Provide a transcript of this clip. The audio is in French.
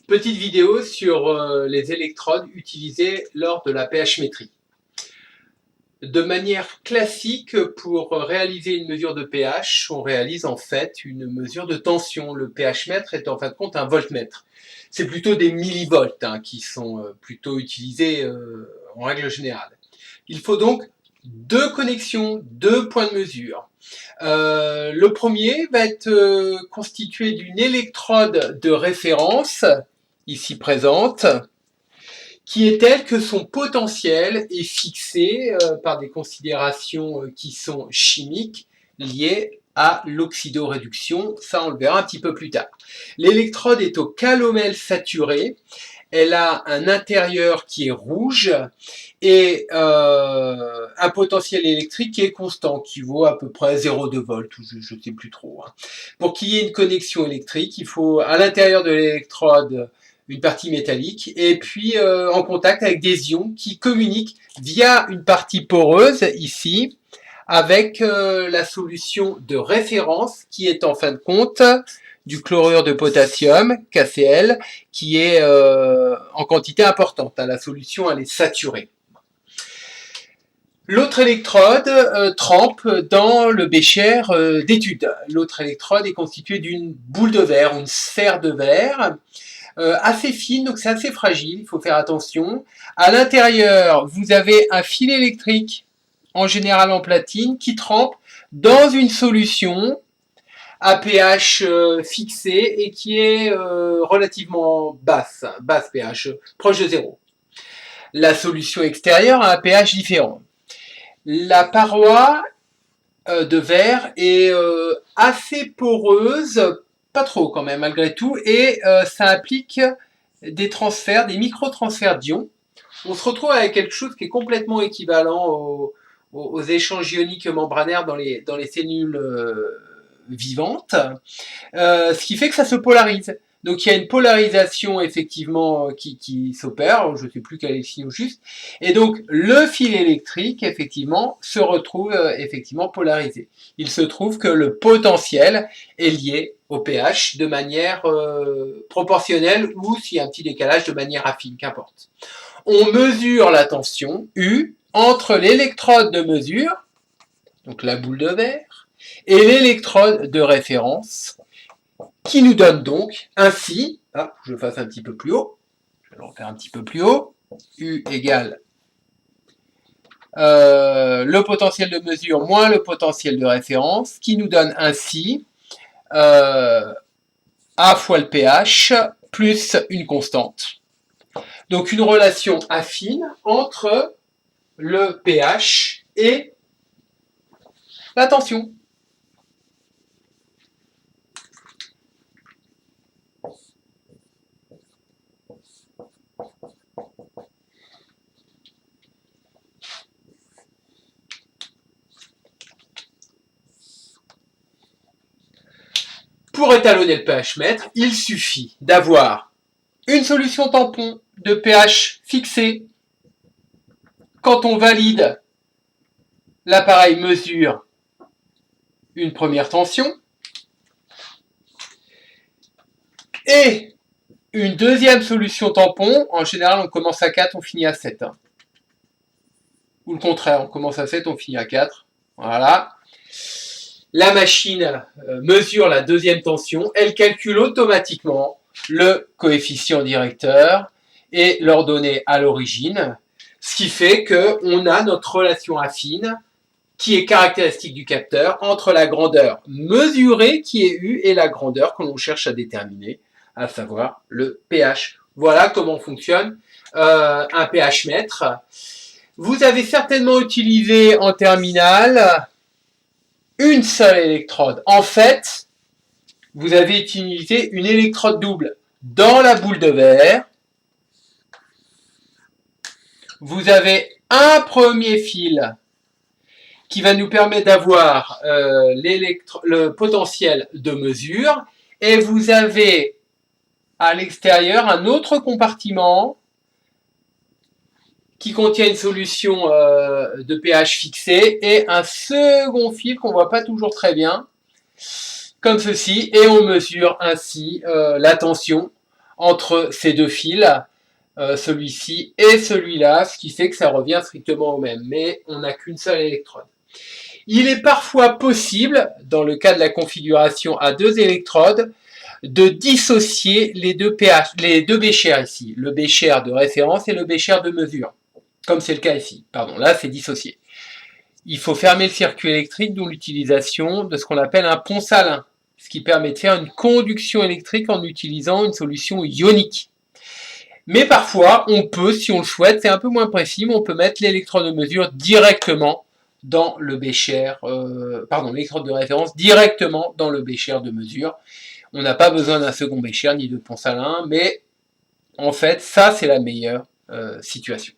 Petite vidéo sur les électrodes utilisées lors de la pH-métrie. De manière classique, pour réaliser une mesure de pH, on réalise en fait une mesure de tension. Le pH-mètre est en fin de compte un voltmètre. C'est plutôt des millivolts qui sont plutôt utilisés en règle générale. Il faut donc deux connexions, deux points de mesure. Le premier va être constitué d'une électrode de référence, ici présente, qui est telle que son potentiel est fixé par des considérations qui sont chimiques liées à l'oxydoréduction. Ça, on le verra un petit peu plus tard. L'électrode est au calomèle saturé. Elle a un intérieur qui est rouge et un potentiel électrique qui est constant, qui vaut à peu près 0,2 volts, ou je ne sais plus trop. Pour qu'il y ait une connexion électrique, il faut à l'intérieur de l'électrode une partie métallique et puis en contact avec des ions qui communiquent via une partie poreuse ici avec la solution de référence qui est en fin de compte du chlorure de potassium, KCl, qui est en quantité importante. La solution, elle est saturée. L'autre électrode trempe dans le bécher d'étude. L'autre électrode est constituée d'une boule de verre, une sphère de verre, assez fine, donc c'est assez fragile, il faut faire attention. À l'intérieur, vous avez un fil électrique, en général en platine, qui trempe dans une solution à pH fixé et qui est relativement basse pH, proche de 0. La solution extérieure a un pH différent. La paroi de verre est assez poreuse, pas trop quand même malgré tout, et ça implique des transferts, des micro-transferts d'ions. On se retrouve avec quelque chose qui est complètement équivalent aux échanges ioniques membranaires dans les cellules vivantes, ce qui fait que ça se polarise. Donc il y a une polarisation effectivement qui s'opère, je ne sais plus quel est le signe juste, et donc le fil électrique effectivement se retrouve effectivement polarisé. Il se trouve que le potentiel est lié au pH de manière proportionnelle ou s'il y a un petit décalage de manière affine, qu'importe. On mesure la tension U entre l'électrode de mesure, donc la boule de verre, et l'électrode de référence, qui nous donne donc ainsi, je le fasse un petit peu plus haut, je vais le refaire un petit peu plus haut, U égale le potentiel de mesure moins le potentiel de référence, qui nous donne ainsi A fois le pH plus une constante. Donc une relation affine entre le pH et la tension. Pour étalonner le pH-mètre, il suffit d'avoir une solution tampon de pH fixé. Quand on valide, l'appareil mesure une première tension et une deuxième solution tampon. En général, on commence à 4, on finit à 7. Ou le contraire, on commence à 7, on finit à 4. Voilà. La machine mesure la deuxième tension, elle calcule automatiquement le coefficient directeur et l'ordonnée à l'origine, ce qui fait qu'on a notre relation affine qui est caractéristique du capteur entre la grandeur mesurée qui est U et la grandeur que l'on cherche à déterminer, à savoir le pH. Voilà comment fonctionne un pH mètre. Vous avez certainement utilisé en terminale une seule électrode. En fait, vous avez utilisé une électrode double dans la boule de verre. Vous avez un premier fil qui va nous permettre d'avoir le potentiel de mesure et vous avez à l'extérieur un autre compartiment qui contient une solution de pH fixé et un second fil qu'on ne voit pas toujours très bien, comme ceci, et on mesure ainsi la tension entre ces deux fils, celui-ci et celui-là, ce qui fait que ça revient strictement au même, mais on n'a qu'une seule électrode. Il est parfois possible, dans le cas de la configuration à 2 électrodes, de dissocier les deux béchers ici, le bécher de référence et le bécher de mesure, comme c'est le cas ici. Pardon, là c'est dissocié. Il faut fermer le circuit électrique, d'où l'utilisation de ce qu'on appelle un pont salin, ce qui permet de faire une conduction électrique en utilisant une solution ionique. Mais parfois, on peut, si on le souhaite, c'est un peu moins précis, mais on peut mettre l'électrode de mesure directement dans le bécher, l'électrode de référence directement dans le bécher de mesure. On n'a pas besoin d'un second bécher ni de pont salin, mais en fait, ça c'est la meilleure situation.